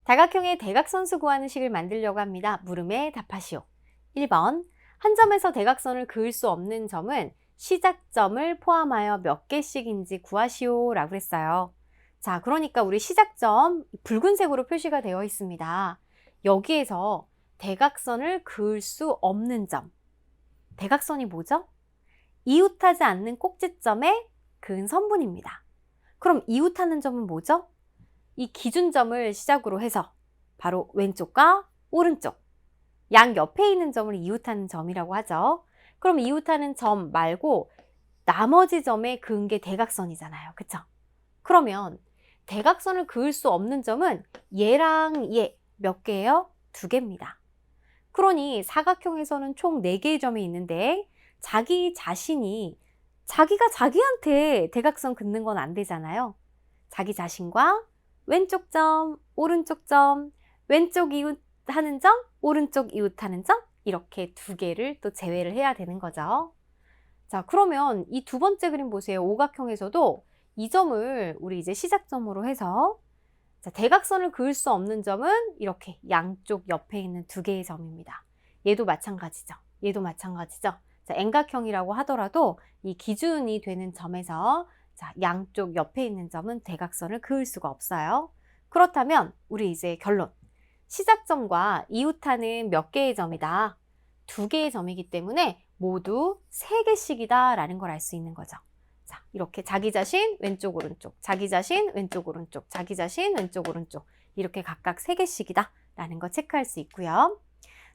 다각형의 대각선수 구하는 식을 만들려고 합니다. 물음에 답하시오. 1번, 한 점에서 대각선을 그을 수 없는 점은 시작점을 포함하여 몇 개씩인지 구하시오 라고 했어요. 자, 그러니까 우리 시작점 붉은색으로 표시가 되어 있습니다. 여기에서 대각선을 그을 수 없는 점. 대각선이 뭐죠? 이웃하지 않는 꼭지점에 그은 선분입니다. 그럼 이웃하는 점은 뭐죠? 이 기준점을 시작으로 해서 바로 왼쪽과 오른쪽, 양 옆에 있는 점을 이웃하는 점이라고 하죠. 그럼 이웃하는 점 말고 나머지 점에 그은 게 대각선이잖아요. 그쵸? 그러면 대각선을 그을 수 없는 점은 얘랑 얘 몇 개예요? 2개입니다. 그러니 사각형에서는 총 4개의 점이 있는데 자기 자신이 자기가 자기한테 대각선 긋는 건 안 되잖아요. 자기 자신과 왼쪽 점, 오른쪽 점, 왼쪽 이웃하는 점, 오른쪽 이웃하는 점 이렇게 2개를 또 제외를 해야 되는 거죠. 자, 그러면 이 두 번째 그림 보세요. 오각형에서도 이 점을 우리 이제 시작점으로 해서 자, 대각선을 그을 수 없는 점은 이렇게 양쪽 옆에 있는 2개의 점입니다. 얘도 마찬가지죠. 얘도 마찬가지죠. 자, N각형이라고 하더라도 이 기준이 되는 점에서 자, 양쪽 옆에 있는 점은 대각선을 그을 수가 없어요. 그렇다면 우리 이제 결론. 시작점과 이웃하는 몇 개의 점이다? 2개의 점이기 때문에 모두 3개씩이다 라는 걸 알 수 있는 거죠. 자, 이렇게 자기 자신 왼쪽 오른쪽, 자기 자신 왼쪽 오른쪽, 자기 자신 왼쪽 오른쪽 이렇게 각각 3개씩이다 라는 거 체크할 수 있고요.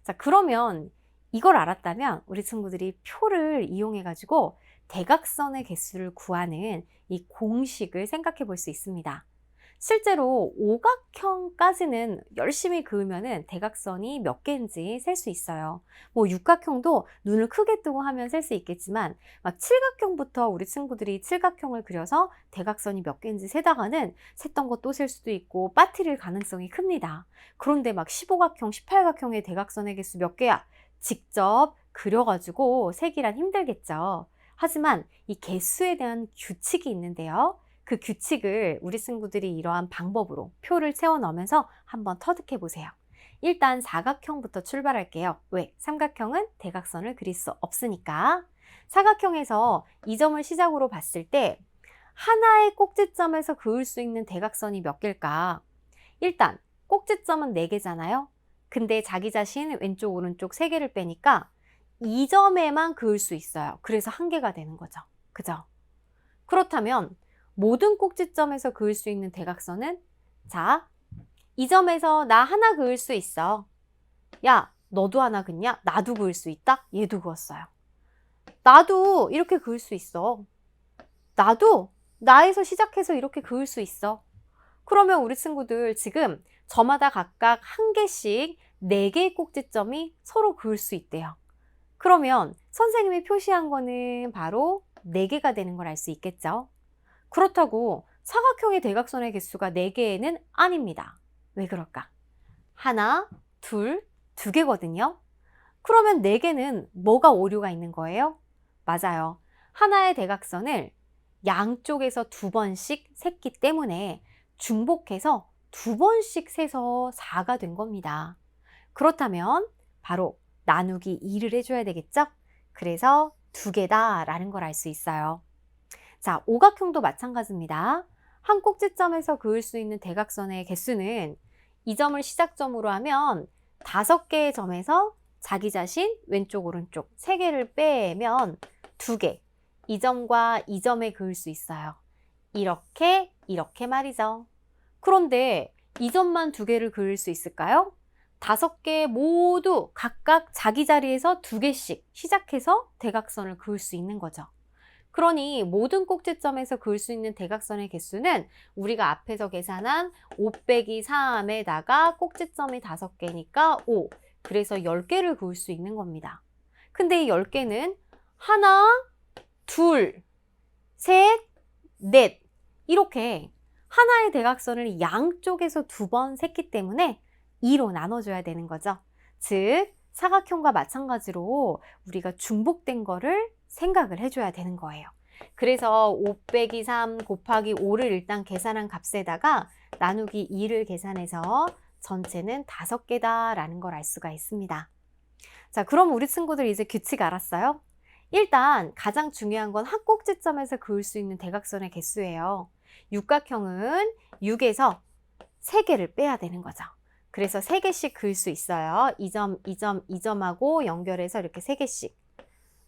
자, 그러면 이걸 알았다면 우리 친구들이 표를 이용해 가지고 대각선의 개수를 구하는 이 공식을 생각해 볼 수 있습니다. 실제로 오각형까지는 열심히 그으면은 대각선이 몇 개인지 셀 수 있어요. 뭐 육각형도 눈을 크게 뜨고 하면 셀 수 있겠지만 막 칠각형부터 우리 친구들이 칠각형을 그려서 대각선이 몇 개인지 세다가는 셌던 것도 셀 수도 있고 빠뜨릴 가능성이 큽니다. 그런데 막 15각형, 18각형의 대각선의 개수 몇 개야? 직접 그려가지고 세기란 힘들겠죠. 하지만 이 개수에 대한 규칙이 있는데요. 그 규칙을 우리 친구들이 이러한 방법으로 표를 채워 넣으면서 한번 터득해 보세요. 일단 사각형부터 출발할게요. 왜? 삼각형은 대각선을 그릴 수 없으니까. 사각형에서 이 점을 시작으로 봤을 때 하나의 꼭지점에서 그을 수 있는 대각선이 몇 개일까? 일단 꼭지점은 4개잖아요. 근데 자기 자신 왼쪽 오른쪽 3개를 빼니까 이 점에만 그을 수 있어요. 그래서 1개가 되는 거죠. 그죠? 그렇다면 모든 꼭지점에서 그을 수 있는 대각선은 자, 이 점에서 나 하나 그을 수 있어. 야, 너도 하나 긋냐? 나도 그을 수 있다? 얘도 그었어요. 나도 이렇게 그을 수 있어. 나도 나에서 시작해서 이렇게 그을 수 있어. 그러면 우리 친구들 지금 저마다 각각 1개씩 4개의 꼭지점이 서로 그을 수 있대요. 그러면 선생님이 표시한 거는 바로 4개가 되는 걸 알 수 있겠죠. 그렇다고 사각형의 대각선의 개수가 4개는 아닙니다. 왜 그럴까? 하나, 둘, 2개거든요. 그러면 4개는 뭐가 오류가 있는 거예요? 맞아요. 하나의 대각선을 양쪽에서 2번씩 셌기 때문에 중복해서 2번씩 세서 4가 된 겁니다. 그렇다면 바로 나누기 2를 해줘야 되겠죠? 그래서 2개다 라는 걸 알 수 있어요. 자, 오각형도 마찬가지입니다. 한 꼭지점에서 그을 수 있는 대각선의 개수는 이 점을 시작점으로 하면 5개의 점에서 자기 자신 왼쪽 오른쪽 3개를 빼면 2개, 이 점과 이 점에 그을 수 있어요. 이렇게 말이죠. 그런데 이 점만 2개를 그을 수 있을까요? 5개 모두 각각 자기 자리에서 2개씩 시작해서 대각선을 그을 수 있는 거죠. 그러니 모든 꼭지점에서 그을 수 있는 대각선의 개수는 우리가 앞에서 계산한 5 빼기 3에다가 꼭지점이 5개니까 5. 그래서 10개를 그을 수 있는 겁니다. 근데 이 10개는 하나, 둘, 셋, 넷 이렇게 하나의 대각선을 양쪽에서 2번 셌기 때문에 2로 나눠줘야 되는 거죠. 즉 사각형과 마찬가지로 우리가 중복된 거를 생각을 해줘야 되는 거예요. 그래서 5 빼기 3 곱하기 5를 일단 계산한 값에다가 나누기 2를 계산해서 전체는 5개다 라는 걸 알 수가 있습니다. 자, 그럼 우리 친구들 이제 규칙 알았어요? 일단 가장 중요한 건 한 꼭지점에서 그을 수 있는 대각선의 개수예요. 육각형은 6에서 3개를 빼야 되는 거죠. 그래서 3개씩 그을 수 있어요. 이 점, 이 점, 이 점하고 연결해서 이렇게 3개씩.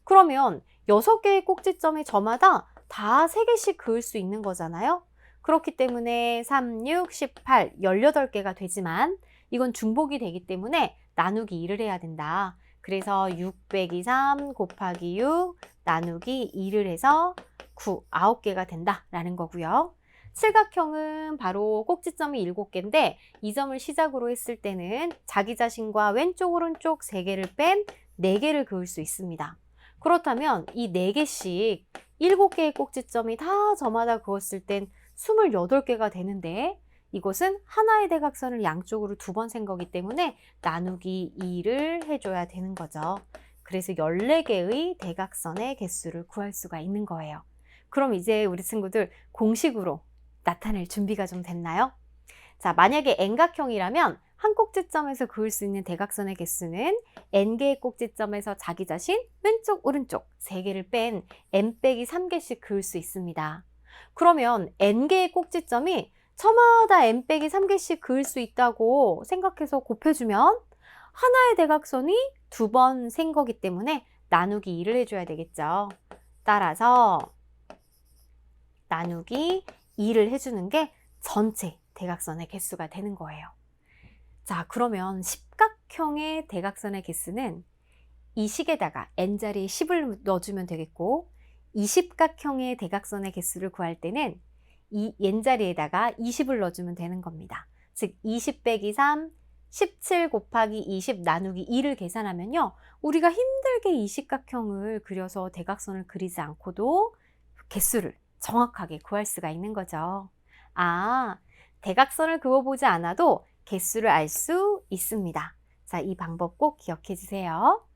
그러면 6개의 꼭지점이 저마다 다 3개씩 그을 수 있는 거잖아요. 그렇기 때문에 3, 6, 18, 18개가 되지만 이건 중복이 되기 때문에 나누기 2를 해야 된다. 그래서 6 빼기 3 곱하기 6 나누기 2를 해서 9, 9개가 된다라는 거고요. 칠각형은 바로 꼭지점이 7개인데 이 점을 시작으로 했을 때는 자기 자신과 왼쪽 오른쪽 3개를 뺀 4개를 그을 수 있습니다. 그렇다면 이 4개씩 7개의 꼭지점이 다 저마다 그었을 땐 28개가 되는데 이곳은 하나의 대각선을 양쪽으로 2번 센 거기 때문에 나누기 2를 해줘야 되는 거죠. 그래서 14개의 대각선의 개수를 구할 수가 있는 거예요. 그럼 이제 우리 친구들 공식으로 나타낼 준비가 좀 됐나요? 자, 만약에 N각형이라면 한 꼭지점에서 그을 수 있는 대각선의 개수는 N개의 꼭지점에서 자기 자신 왼쪽 오른쪽 3개를 뺀 N 빼기 3개씩 그을 수 있습니다. 그러면 N개의 꼭지점이 저마다 N 빼기 3개씩 그을 수 있다고 생각해서 곱해주면 하나의 대각선이 2번 센 거기 때문에 나누기 2를 해줘야 되겠죠. 따라서 나누기 2를 해주는 게 전체 대각선의 개수가 되는 거예요. 자, 그러면 십각형의 대각선의 개수는 이 식에다가 n자리에 10을 넣어주면 되겠고, 이십각형의 대각선의 개수를 구할 때는 이 n자리에다가 20을 넣어주면 되는 겁니다. 즉 20 빼기 3, 17 곱하기 20 나누기 2를 계산하면요, 우리가 힘들게 이십각형을 그려서 대각선을 그리지 않고도 개수를 정확하게 구할 수가 있는 거죠. 아, 대각선을 그어보지 않아도 개수를 알 수 있습니다. 자, 이 방법 꼭 기억해 주세요.